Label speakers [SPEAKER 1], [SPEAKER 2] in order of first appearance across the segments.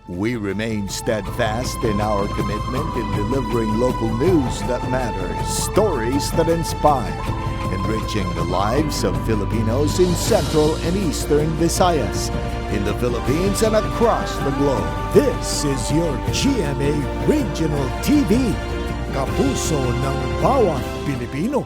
[SPEAKER 1] We remain steadfast in our commitment in delivering local news that matters, stories that inspire, enriching the lives of Filipinos in Central and Eastern Visayas, in the Philippines and across the globe.
[SPEAKER 2] This is your GMA Regional TV, kapuso ng bawat Pilipino.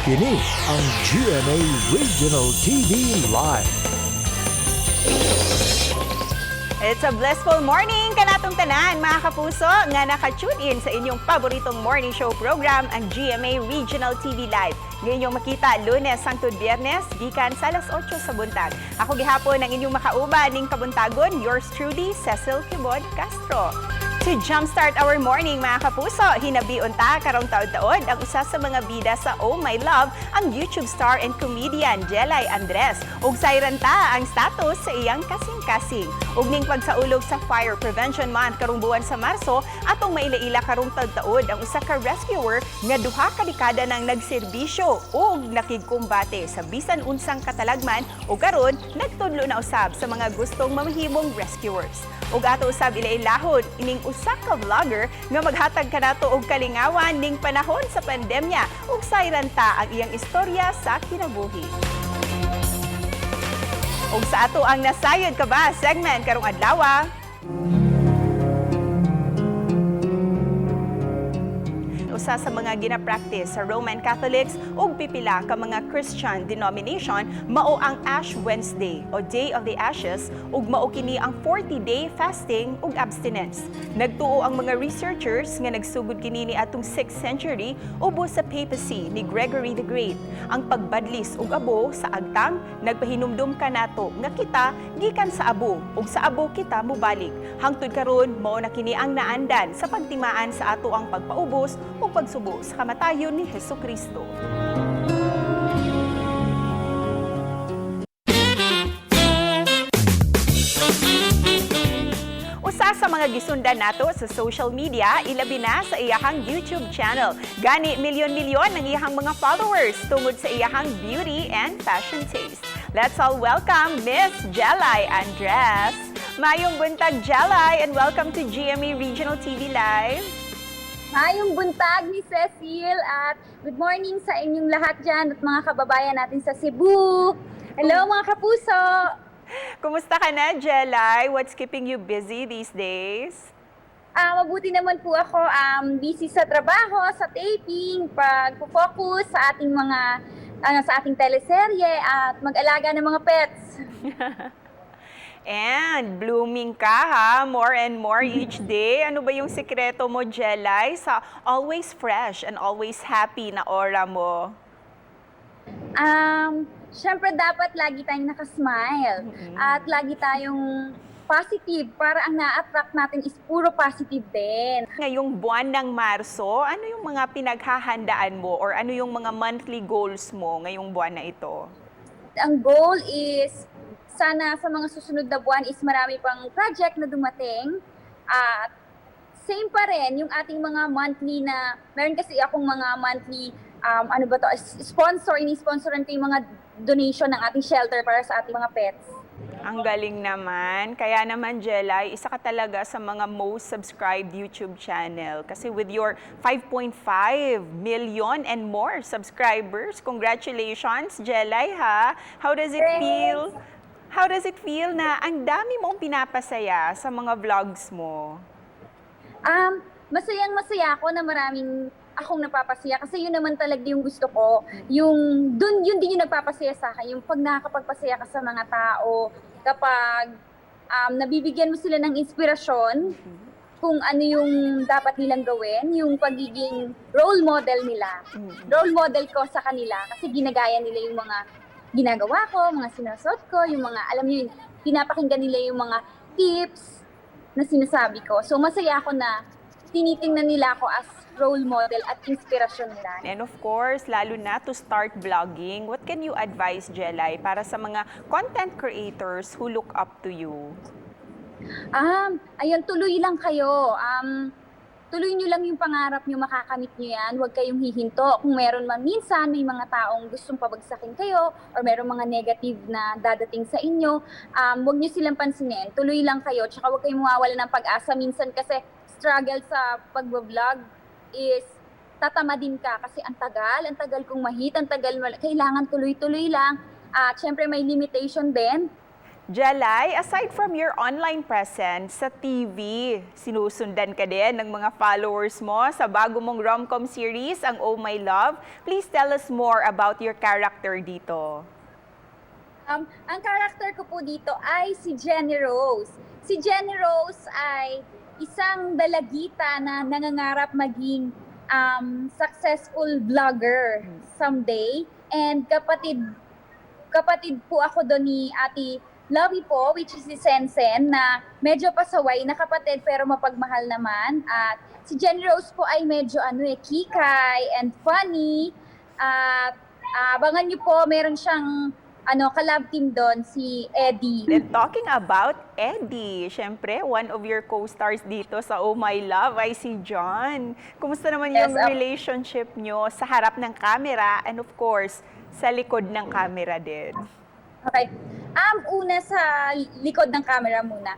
[SPEAKER 2] Kini ang GMA Regional TV Live.
[SPEAKER 3] It's a blissful morning kanatong tanan mga kapuso nga naka-tune in sa inyong paboritong morning show program ang GMA Regional TV Live. Ngayon yung makita Lunes hangtod Biyernes gikan sa alas 8 sa buntag. Ako gihapon ang inyong makauban ning kabuntagon, yours truly Cecil Kibod Castro. To jumpstart our morning mga kapuso, hinabiun ta karong taod-taod ang usa sa mga bida sa Oh My Love, ang YouTube star and comedian Jelay Andres. Ug sayran ta ang status sa iyang kasing-kasing. Ug ning pagsaulog sa Fire Prevention Month karong buwan sa Marso, atong maila-ila karong taod-taod ang usa ka rescuer nga duha ka dekada nang nagserbisyo ug nakigkumbate sa bisan unsang katalagman ug karon nagtudlo na usab sa mga gustong mamahimong rescuers. Ug ato usab ilailahon ining usa ka vlogger nga maghatag kanato og kalingawan ning panahon sa pandemya ug sayran ta ang iyang istorya sa kinabuhi. Ug sa ato ang nasayod ka ba segment karong adlaw. Usa sa mga gina-practice sa Roman Catholics ug pipila ka mga Christian denomination mao ang Ash Wednesday o Day of the Ashes ug mao kini ang 40-day fasting ug abstinence. Nagtuo ang mga researchers nga nagsugod kini ni atong 6th century ubos sa papacy ni Gregory the Great. Ang pagbadlis ug abo sa agtang nagpahinumdum kanato nga kita gikan sa abo ug sa abo kita mobalik. Hangtod karon mao na kini ang naandan sa pagtimaan sa ato ang pagpaubos ug pagsubo sa kamatayon ni Hesukristo. Usa sa mga gisundan nato sa social media, ilabi na sa iyahang YouTube channel. Gani milyon-milyon ang iyahang mga followers tungod sa iyahang beauty and fashion taste. Let's all welcome Miss Jelay Andres. Mayong buntag, Jelay, and welcome to GMA Regional TV Live.
[SPEAKER 4] Mayong buntag ni Cecil at good morning sa inyong lahat dyan at mga kababayan natin sa Cebu. Hello mga kapuso!
[SPEAKER 3] Kumusta ka na, Jelay? What's keeping you busy these days?
[SPEAKER 4] Mabuti naman po ako. Busy sa trabaho, sa taping, pag-focus sa ating mga sa ating teleserye at mag-alaga ng mga pets.
[SPEAKER 3] And blooming ka ha, more and more each day. Ano ba yung sikreto mo, Jelay, sa always fresh and always happy na aura mo?
[SPEAKER 4] Siyempre dapat lagi tayong nakasmile at lagi tayong positive para ang na-attract natin is puro positive din.
[SPEAKER 3] Ngayong buwan ng Marso, ano yung mga pinaghahandaan mo or ano yung mga monthly goals mo ngayong buwan na ito?
[SPEAKER 4] Ang goal is sana sa mga susunod na buwan is marami pang project na dumating at same pa rin yung ating mga monthly na, meron kasi akong mga monthly, ini-sponsoran ko yung mga donation ng ating shelter para sa ating mga pets.
[SPEAKER 3] Ang galing naman. Kaya naman, Jelay, isa ka talaga sa mga most subscribed YouTube channel. Kasi with your 5.5 million and more subscribers, congratulations, Jelay, ha? How does it feel? How does it feel na ang dami mong pinapasaya sa mga vlogs mo?
[SPEAKER 4] Masayang-masaya ako na maraming akong napapasaya kasi yun naman talaga yung gusto ko. Yun din yung nagpapasaya sa akin. Yung pag nakakapagpasaya ka sa mga tao, kapag nabibigyan mo sila ng inspirasyon, kung ano yung dapat nilang gawin, yung pagiging role model nila. Role model ko sa kanila kasi ginagaya nila yung mga ginagawa ko, mga sinasot ko, yung mga, alam niyo, pinapakinggan nila yung mga tips na sinasabi ko. So masaya ako na tinitingnan nila ako as role model at inspirasyon nila.
[SPEAKER 3] And of course, lalo na to start vlogging, what can you advise, Jelay, para sa mga content creators who look up to you?
[SPEAKER 4] Ayun, tuloy lang kayo. Tuloy nyo lang yung pangarap nyo, makakamit nyo yan. Huwag kayong hihinto. Kung meron man minsan, may mga taong gustong pabagsakin kayo or meron mga negative na dadating sa inyo, huwag nyo silang pansinin. Tuloy lang kayo. Tsaka huwag kayong mawawala ng pag-asa. Minsan kasi struggle sa pag-vlog is tatamadin ka kasi ang tagal kong mahit, kailangan tuloy-tuloy lang. At syempre may limitation din.
[SPEAKER 3] Jelay, aside from your online presence sa TV, sinusundan ka din ng mga followers mo sa bago mong rom-com series, ang Oh My Love. Please tell us more about your character dito.
[SPEAKER 4] Ang character ko po dito ay si Jenny Rose. Si Jenny Rose ay isang dalagita na nangangarap maging successful vlogger someday. And kapatid po ako doon ni Ate Lovey po, which is si Sensen, na medyo pasaway na kapatid pero mapagmahal naman. At si Jenny Rose po ay medyo kikay and funny. At abangan niyo po, meron siyang collab team doon, si Eddie.
[SPEAKER 3] And talking about Eddie, syempre, one of your co-stars dito sa Oh My Love ay si John. Kumusta naman yung relationship nyo sa harap ng camera and of course, sa likod ng camera din?
[SPEAKER 4] Okay. Una sa likod ng camera muna.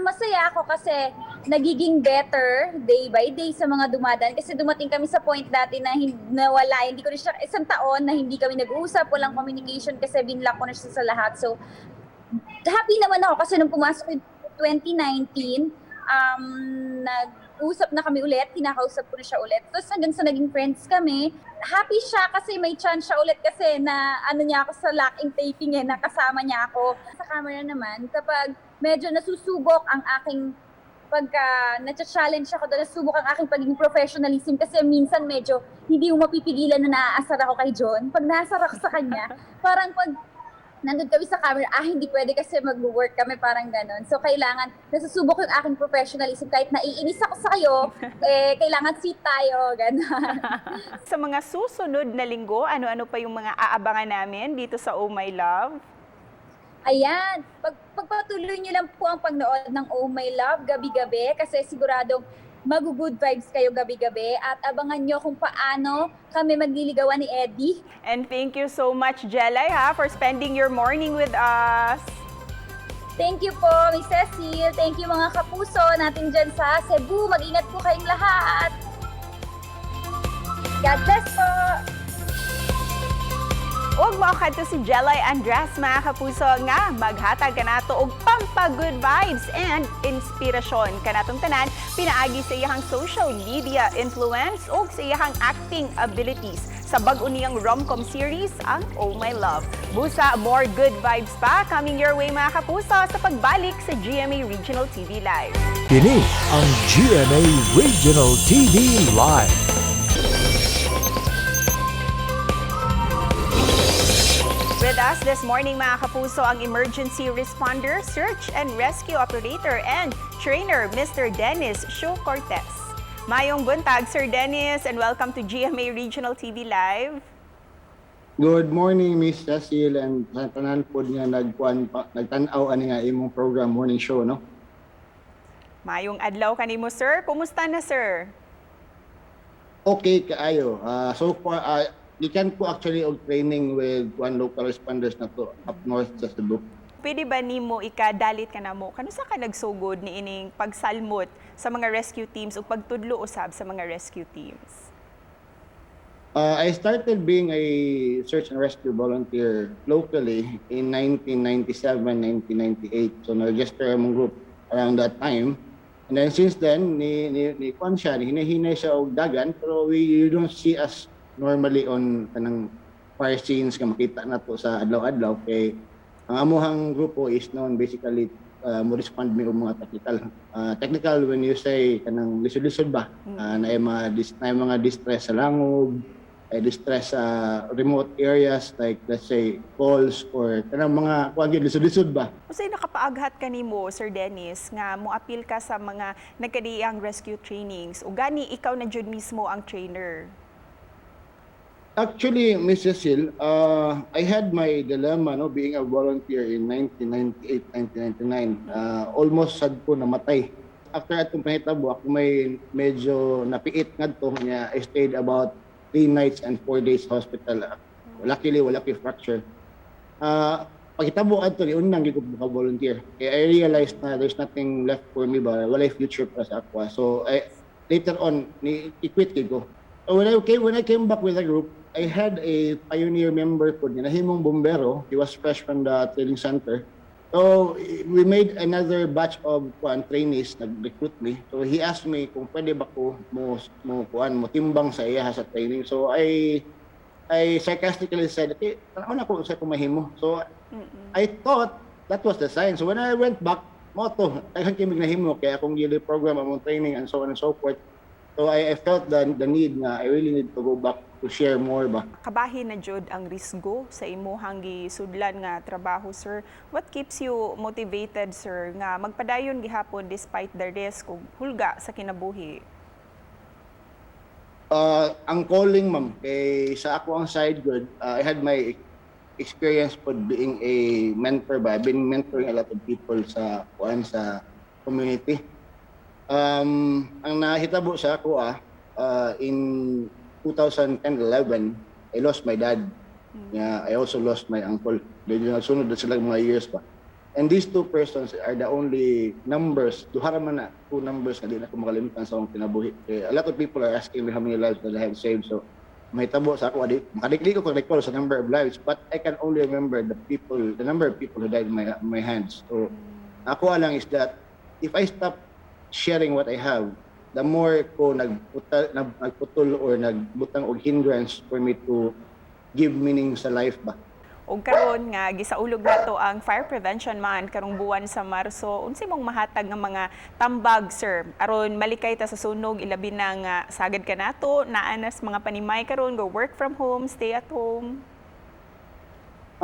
[SPEAKER 4] Masaya ako kasi nagiging better day by day sa mga dumadaan. Kasi dumating kami sa point dati na nawala. Hindi ko na siya, isang taon na hindi kami nag-uusap, walang communication kasi binlock ko na siya sa lahat. So, happy naman ako kasi nung pumasok yung 2019, nag-usap na kami ulit, kinakausap ko na siya ulit. Tapos hanggang sa naging friends kami, happy siya kasi may chance siya ulit kasi na niya ako sa locking taping nakasama niya ako. Sa camera naman, kapag medyo nasusubok ang aking pagka na-challenge ako doon, nasubok ang aking pagiging professionalism kasi minsan medyo hindi mo mapipigilan na naaasar ako kay John. Pag naasar ako sa kanya, parang pag nandun kami sa camera, hindi pwede kasi mag-work kami, parang ganon. So, kailangan, nasusubok yung aking professionalism. Kahit naiinis ako sa kayo, kailangan sit tayo, ganon.
[SPEAKER 3] Sa mga susunod na linggo, ano-ano pa yung mga aabangan namin dito sa Oh My Love?
[SPEAKER 4] Ayan, pagpatuloy niyo lang po ang pagnood ng Oh My Love gabi-gabi kasi siguradong mag-good vibes kayo gabi-gabi at abangan nyo kung paano kami magliligawan ni Eddie.
[SPEAKER 3] And thank you so much, Jelay, for spending your morning with us.
[SPEAKER 4] Thank you po, Miss Cecil. Thank you mga kapuso natin dyan sa Cebu. Mag-ingat po kayong lahat. God bless po.
[SPEAKER 3] Huwag mo kadto si Jelay Andres, mga kapuso, nga maghatag ka nato og pampa-good vibes and inspirasyon kanatong tanan pinaagi sa iyang social media influence o sa iyang acting abilities sa bag-o niyang rom-com series, ang Oh My Love. Busa, more good vibes pa coming your way, mga kapuso, sa pagbalik sa GMA Regional TV Live.
[SPEAKER 2] Kini ang GMA Regional TV Live.
[SPEAKER 3] With us this morning, mga kapuso, ang emergency responder, search and rescue operator and trainer, Mr. Dennis Shu Cortez. Mayong buntag, Sir Dennis, and welcome to GMA Regional TV Live.
[SPEAKER 5] Good morning, Miss Cecil, and sa tanan po nga nagtanaw ani nga imong program morning show, no?
[SPEAKER 3] Mayong adlaw kanimo, sir. Kumusta na, sir?
[SPEAKER 5] Okay kaayo. So far, gikan po actually og training with one local responders na to up north sa Cebu.
[SPEAKER 3] Pwede ba nimo ikadalit ka namo? Kanusa ka nagsugod ni ining pagsalmot sa mga rescue teams o pagtudlo usab sa mga rescue teams?
[SPEAKER 5] I started being a search and rescue volunteer locally in 1997, 1998. So na-register among group around that time. And then since then, ni Kwan siya, hinahinay siya og dagan, pero you don't see us normally on kanang fire scenes nga makita na to sa adlaw-adlaw. Kay ang amuhang grupo is known basically mo respond mi og mga technical when you say kanang lisod-lisod ba, na mga distress sa langub, distress sa remote areas like let's say falls or kanang mga kuan gyud lisod-lisod ba.
[SPEAKER 3] Usay nakapaaghat kanimo Sir Dennis nga moapil ka sa mga nagkadiyang rescue trainings ug gani ikaw na jud mismo ang trainer.
[SPEAKER 5] Actually, Miss Cecil, I had my dilemma, no, being a volunteer in 1998, 1999. Almost sad ko namatay. After atong panghitabo, ako may medyo napiit ngadto niya. I stayed about 3 nights and 4 days hospital. Luckily, wala kay fracture. Paghitabo adto ni unang gid ko volunteer. Kaya I realized na there's nothing left for me ba, wala future para sa ako. So later on, i-quit ko. So when I came back with the group, I had a pioneer member po niya, nahimong bombero. He was fresh from the training center. So we made another batch of trainees, nag-recruit me. So he asked me kung pwede ba ko mo timbang sa iya sa training. So I sarcastically said, okay, ano ko sa kumahimo. So I thought that was the sign. So when I went back, moto, daghan kay nahimo kaya akong yearly program among training and so on and so forth. So I felt the need na I really need to go back to share more ba.
[SPEAKER 3] Kabahin na jud ang risgo sa imuhang gisudlan nga trabaho, sir. What keeps you motivated, sir, nga magpadayon gihapon despite the risk ug hulga sa kinabuhi?
[SPEAKER 5] Ang calling, ma'am, kay sa ako ang side good, I had my experience po being a mentor ba. I've been mentoring a lot of people sa community. Ang nahitabo sa ako in 2010-11, I lost my dad. Yeah, I also lost my uncle. Medyo nasunod na sila mga years pa. And these two persons are the only numbers, duha man na, 2 numbers na di na ko makalimutan sa akong kinabuhi. A lot of people are asking me how many lives that I have saved. So, mahitabo sa ako, makadikli ko recall sa number of lives, but I can only remember the number of people who died in my hands. So, ako lang is that if I stop sharing what I have, the more ko nagputol or nagbutang og hindrance for me to give meaning sa life ba.
[SPEAKER 3] Og karon nga gisaulog nato ang fire prevention month karong buwan sa Marso. Unsa imong mahatag nga mga tambag, sir, aron malikay ta sa sunog ilabi na nga sagad ka nato naanas mga panimay karon go work from home, stay at home?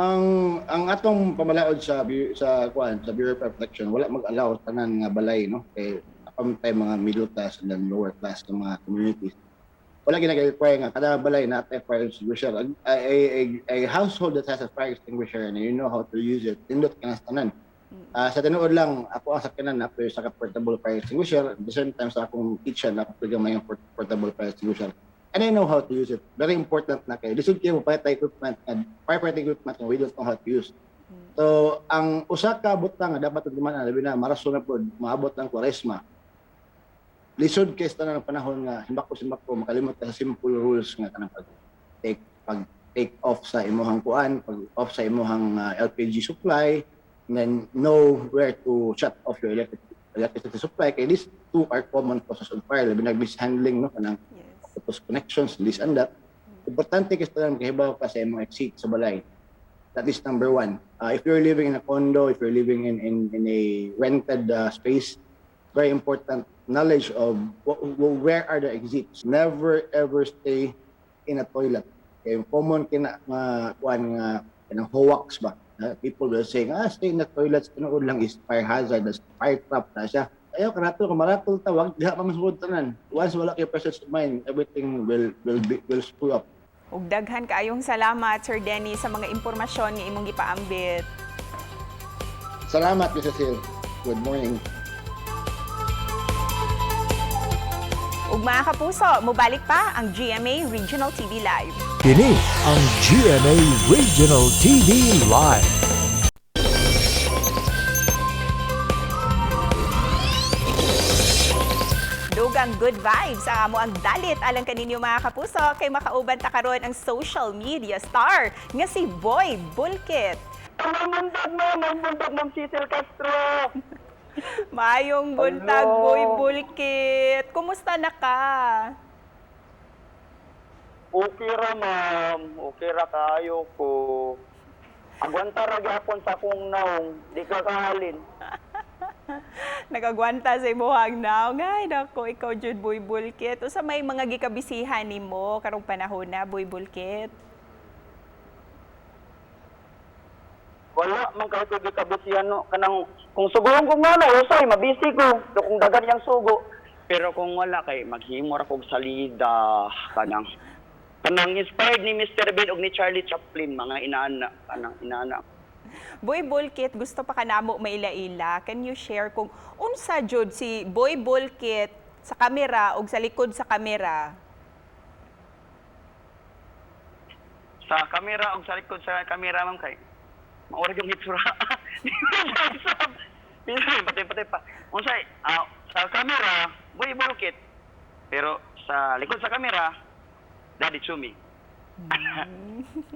[SPEAKER 5] Ang atong pamalaod sa Bureau of Protection wala mag-allow tanan nga balay, no, kay tayo mga middle class and then lower class ng mga communities. Wala ginag-require nga kada balay na at fire extinguisher. A household that has a fire extinguisher and you know how to use it, tindot ka na sa tanan. Sa tinuod lang, ako ang sakyanan na sa portable fire extinguisher. At the same time sa akong kitchen, ako may portable fire extinguisher. And I know how to use it. Very important na kayo. Lisod kayo mo firefighting equipment and firefighting equipment and we don't know how to use. So, ang usa ka butang nga dapat duman labi na maraso na pod maabot ng Kwaresma. Lisod kay sa tanang panahon nga himbak ko makalimot ka sa simple rules nga kanang take off sa imuhang pag off sa imuhang LPG supply, and then know where to shut off your electricity supply. Kay these two are common causes of fire, labi na mishandling, no, kanang tapos connections, this and that. Importante kasi tanang kahibaw ka sa imong exit sa balay. That is number one. If you're living in a condo, if you're living in a rented space, very important knowledge of where are the exits. Never ever stay in a toilet. Okay, common kina kanang hoax ba. People will say, stay in the toilet, tinuod lang is fire hazard, fire trap na siya. Ayaw kanato kung maratol tawag, diha pa masugod tanan. Once wala kay presence of mind, everything will spool up.
[SPEAKER 3] Ug daghan kaayong salamat, Sir Denny, sa mga impormasyon nga imong gipaambit.
[SPEAKER 5] Salamat, Mrs. Hill. Good morning.
[SPEAKER 3] Ug mga kapuso, mubalik pa ang GMA Regional TV Live.
[SPEAKER 2] Kini ang GMA Regional TV Live.
[SPEAKER 3] Dugang good vibes ang amo ang dalit alang kaninyo mga kapuso kay makauban ta karon ang social media star nga si Boy Bulkit.
[SPEAKER 6] Ma'am Cecil Castro.
[SPEAKER 3] Maayong buntag,
[SPEAKER 6] Hello.
[SPEAKER 3] Boy Bulkit. Kumusta na ka?
[SPEAKER 6] Okay ra, ma'am. Okay ra kayo ko. Agwanta ra gyapon sa kong naong, di ka kahalin.
[SPEAKER 3] Nagagwanta sa imuhang naong. Ay, nako, ikaw jud Boy Bulkit. O sa may mga gikabisihan nimo karong panahon na, Boy Bulkit?
[SPEAKER 6] Wala man kahit kabisihan no kanang kung suguhon ko nga na usay mabisi ko kung dagan yang sugo. Pero kung wala kay maghimo ra kog salida kanang inspired ni Mr. Bean ug ni Charlie Chaplin mga inaana.
[SPEAKER 3] Boy Bulkit, gusto pa ka namo maila-ila. Can you share kung unsa jud si Boy Bulkit sa kamera ug sa likod sa kamera?
[SPEAKER 6] Sa kamera ug sa likod sa kamera man kay maura yung hitsura. Pati pa. Unsay sa kamera Boy Bulkit. Pero sa likod sa kamera Daddy Chumi.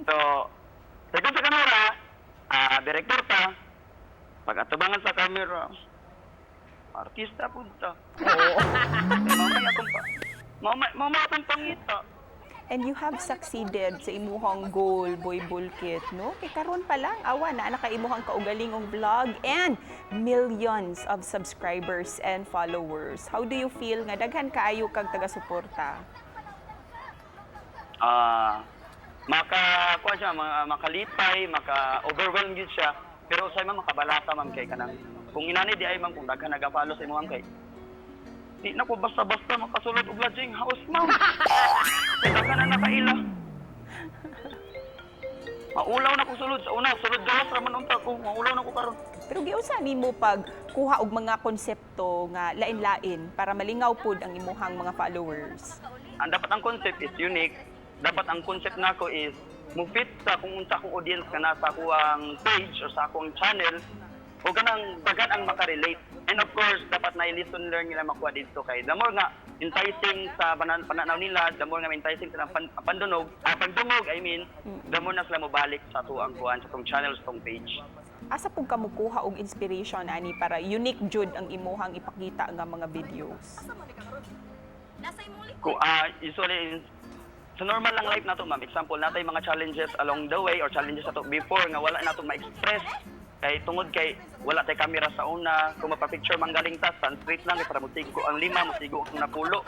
[SPEAKER 6] So, sa likod sa kamera director ta, pag-atubangan sa camera, artista punta.
[SPEAKER 3] Oo.
[SPEAKER 6] Mamaya akong pangita.
[SPEAKER 3] And you have succeeded sa imuhang goal, Boy Bulkit, no? Kay karon pa lang, awa na naka imuhang kaugalingong vlog and millions of subscribers and followers. How do you feel nga daghan kaayo kag taga-suporta?
[SPEAKER 6] Makakuha siya, makalipay, maka-overwhelm yun siya. Pero sa ma'am, makabalata ma'am kay kanang. Kung inani di ay ma'am, kung daghan nag-follow sa imo ma'am kay. Di na ko basta-basta makasulod og lodging house ma'am. Kay daghan na nakaila. Maulaw na ko sulod sa una, sulod gawas raman unta ko, maulaw na ko karon.
[SPEAKER 3] Pero giusa nimo pag kuha og mga konsepto nga lain-lain para malingaw pud ang imuhang mga followers.
[SPEAKER 6] Ang dapat ang concept is unique. Dapat ang concept nako is mufit sa kung unsa akong audience kana sa akong page o sa akong channel o ganang dagan ang makarelate. And of course, dapat na i-listen learn nila makuha dito kay the more nga enticing sa pananaw nila, the more nga enticing sa pagdungog, the more na sila mobalik sa tuang kuan sa tong channel sa tong page.
[SPEAKER 3] Asa pug ka mukuha og inspiration ani para unique jud ang imuhang ipakita nga mga videos?
[SPEAKER 6] Kung usually sa normal lang life nato ma'am, example natay mga challenges along the way or challenges nato before nga wala nato ma-express kay tungod kay wala tay camera sa una, kung mapa-picture manggaling ta straight lang kay para mutigo ang lima, mutigo ang napulo.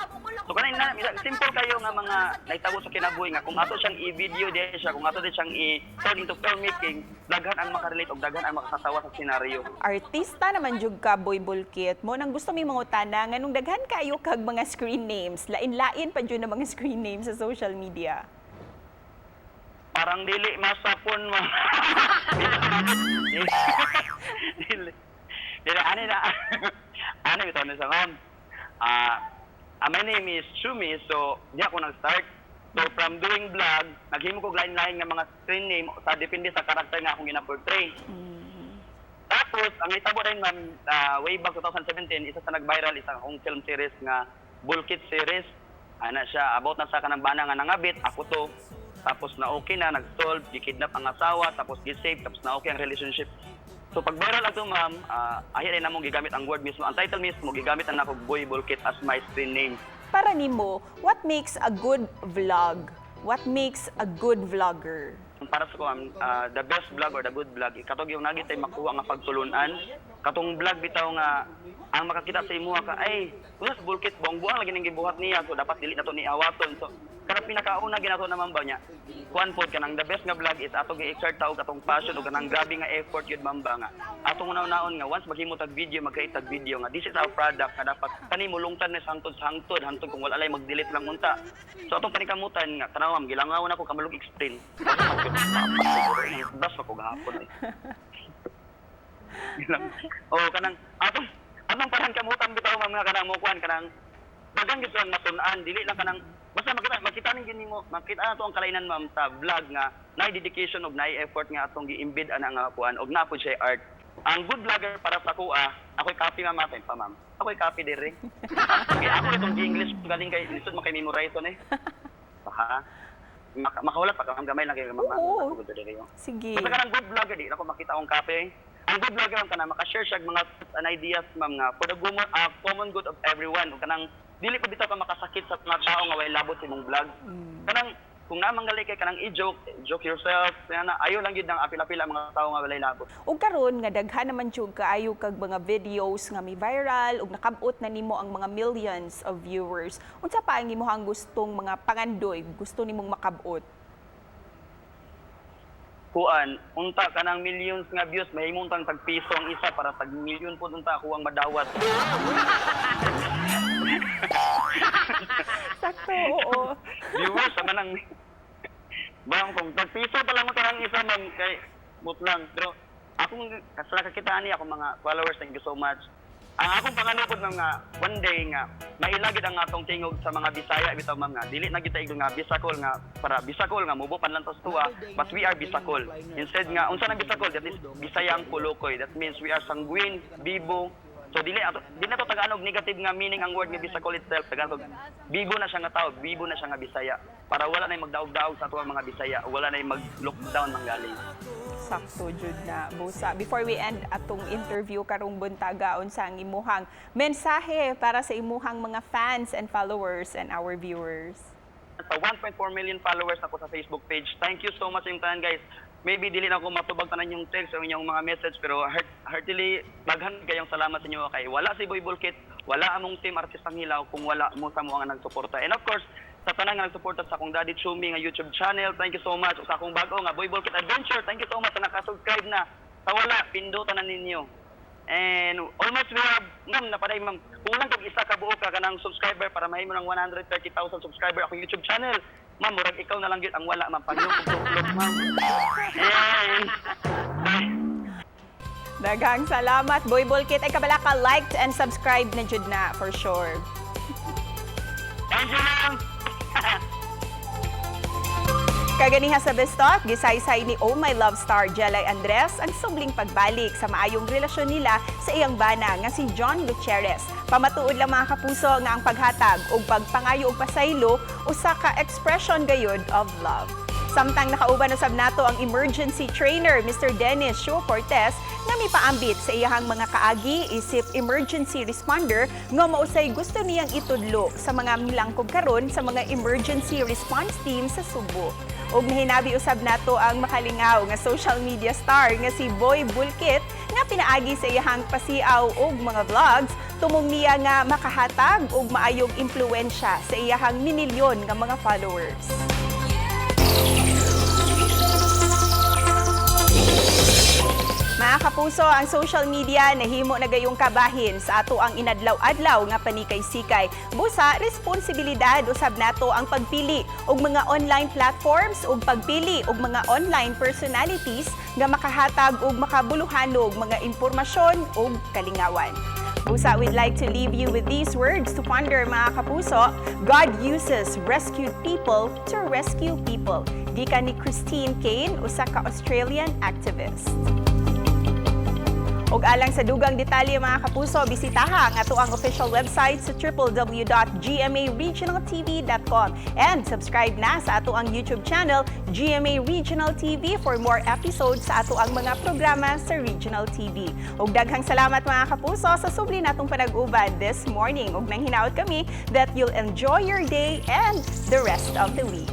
[SPEAKER 6] So kanay na simple kayo nga mga naitabo sa kinabuhi nga kung ato siyang i-video di siya, kung ato di siyang i-turn into filmmaking, daghan ang makarelate og daghan ang makasatawa sa senaryo.
[SPEAKER 3] Artista naman jud ka, Boy Bulkit. Mo nang gusto mi mangutana nganong daghan kayo kag mga screen names, lain-lain pa jud na mga screen names sa social media.
[SPEAKER 6] Parang dili masapon ma. Dili. Ani na. Ano ito na sa ma'am? My name is Chumi, so di ako nag-start. So from doing vlog, naghimo ko line-line nga mga screen name sa depende sa karakter nga akong gina-portray. Tapos, ang itabo rin ma'am, way back 2017, isa sa nag-viral, isang akong film series nga Bulkit series. Ana siya, about na sa kanang bana nga nangabit, ako to. Tapos na okay na, nag-solve, gikidnap ang asawa, tapos gi-save, tapos na okay ang relationship. So pag viral lang ito ma'am, ayan na mong gigamit ang word mismo. Ang title mismo, gigamit na ako Boy Bulkit as my screen name.
[SPEAKER 3] Para nimo, what makes a good vlog? What makes a good vlogger?
[SPEAKER 6] Para sa ko, the best vlog or the good vlog, katong yung nagitay makuha nga pagtulunan. Katong vlog bitaw nga, ang makakita sa imo ka, ay, ulas Bulkit, buang-buang lagi nang gibuhat niya, so dapat dili na to ni awaton. So, kada pinakauna ginato naman ba niya, kuan pod kanang the best nga vlog is ato gi-exert tao katong passion o kanang grabe nga effort yun mamba nga. Atong unaw-naon nga, once maghimo tag video, magkait tag video nga, this is our product nga dapat kani mulungtan na hangtod hantod kung wala lay mag-delete lang unta. So atong panikamutan nga, tanawam, gilangawon ako kamalog explain. Bas pa ko gahapon eh. Kanang atong parang kamutan bitaw mga kanang mukuan kanang dagang gid ang matun-an dili lang kanang basta makita ning gini mo makita nato ang kalainan ma'am sa vlog nga naay dedication og naay effort nga atong gi-embed ana nga kuan og napod siya art. Ang good vlogger para sa kuha, ako'y copy ma'am atin pa ma'am. Ako'y copy dire. Ako itong English galing kay lisod mo kay memorize to ni. Ha? Makahulat pa ka gamay lang kay ma'am.
[SPEAKER 3] Oo. Sige.
[SPEAKER 6] Basta kanang good vlogger di ako makita akong copy. Ang good vlogger man kana maka-share siya mga ideas ma'am nga for the common good of everyone ug kanang dili pa bitaw ka makasakit sa mga tao nga way labot sa imong vlog. Kanang kung namanggali kay kanang i-joke, joke yourself, na ayaw lang yun ng apil-apil ang mga tao nga walay labot.
[SPEAKER 3] Ug karon nga daghan naman jud kaayo kag mga videos nga may viral ug nakabot na nimo ang mga millions of viewers. Unsa pa ang imong gustong mga pangandoy, gusto nimong makabot?
[SPEAKER 6] Kuan, unta kanang millions nga views, mahimong tag piso ang isa para tag milyon po unta ako ang madawat.
[SPEAKER 3] Sakto, oo.
[SPEAKER 6] Viewers sama nang bang kung tag piso pa lang mo kanang isa man kay lang. Pero akong kasala kakitaan niya akong mga followers, thank you so much. Ang akong panganupod nga one day nga mailagid ang atong tingog sa mga Bisaya bitaw ma'am nga dili na kita nga Bisakol nga para Bisakol nga mubupan lang tos tuwa, but we are Bisakol. Instead nga unsa nang Bisakol, that is Bisaya ang Pulukoy. That means we are sanguine, bibo. So dili na to Tagalog negative nga meaning ang word nga Bisakol itself. Tagalog bibo na siya nga tao, bibo na siya nga Bisaya. Para wala na magdaog-daog sa tuwang mga Bisaya, wala na mag-lockdown manggaling.
[SPEAKER 3] Sakto jud na busa. Before we end atong interview karong buntaga unsa ang imuhang mensahe para sa imuhang mga fans and followers and our viewers?
[SPEAKER 6] Sa 1.4 million followers ako sa Facebook page. Thank you so much yung tanan guys. Maybe dili na ako matubag tanan yung text o yung mga message pero heartily daghan kayong salamat sa inyo kay wala si Boy Bulkit, wala among team Artistang Hilaw kung wala mo sa mga nagsuporta. And of course, sa tanan nga nagsuporta sa akong Daddy Chumi nga YouTube channel, thank you so much. Sa akong bago nga Boy Bulkit Adventure, thank you so much sa nakasubscribe na. Sa wala, pindutan na ninyo. And almost we have, napaday ma'am, kulang kag isa ka buo ka kanang subscriber para mahimo ng 130,000 subscriber akong YouTube channel. Ma'am, murag ikaw na lang gyud ang wala, ma'am. Pag-upload, ma'am. And
[SPEAKER 3] Daghang salamat Boy Bulkit ay kabala ka liked and subscribed na jud na for sure.
[SPEAKER 6] thank you, ma'am.
[SPEAKER 3] Kaganiha sa Bestot, gisaysay ni Oh My Love star Jelay Andres ang subling pagbalik sa maayong relasyon nila sa iyang bana nga si John Gutierrez. Pamatuod lang mga kapuso nga ang paghatag ug pagpangayo og pasaylo usa ka expression gayud of love. Samtang nakauban usab nato ang emergency trainer Mr. Dennis Show Cortez nga mipaambit sa iyahang mga kaagi isip emergency responder nga mausay gusto niyang itudlo sa mga milangkob karon sa mga emergency response team sa Subo. Og nahinabi usab nato ang makalingaw nga social media star nga si Boy Bulkit nga pinaagi sa iyahang pasiaw og mga vlogs tumong niya nga makahatag og maayong impluwensya sa iyahang minilyon nga mga followers. Mga kapuso, ang social media nahimo na gayong kabahin sa ato ang inadlaw-adlaw nga panikay-sikay. Busa, responsibilidad usab nato ang pagpili og mga online platforms ug pagpili og mga online personalities nga makahatag og makabuluhanog mga impormasyon ug kalingawan. Busa, we'd like to leave you with these words to ponder mga kapuso. God uses rescued people to rescue people. Gikan ni Christine Kane, usa ka Australian activist. Og alang sa dugang detalye mga kapuso, bisitaha ang ato ang official website sa www.gmaregionaltv.com and subscribe na sa ato ang YouTube channel GMA Regional TV for more episodes sa ato ang mga programa sa Regional TV. Og daghang salamat mga kapuso sa subli natong panag-uban this morning. Og nang hinaot kami that you'll enjoy your day and the rest of the week.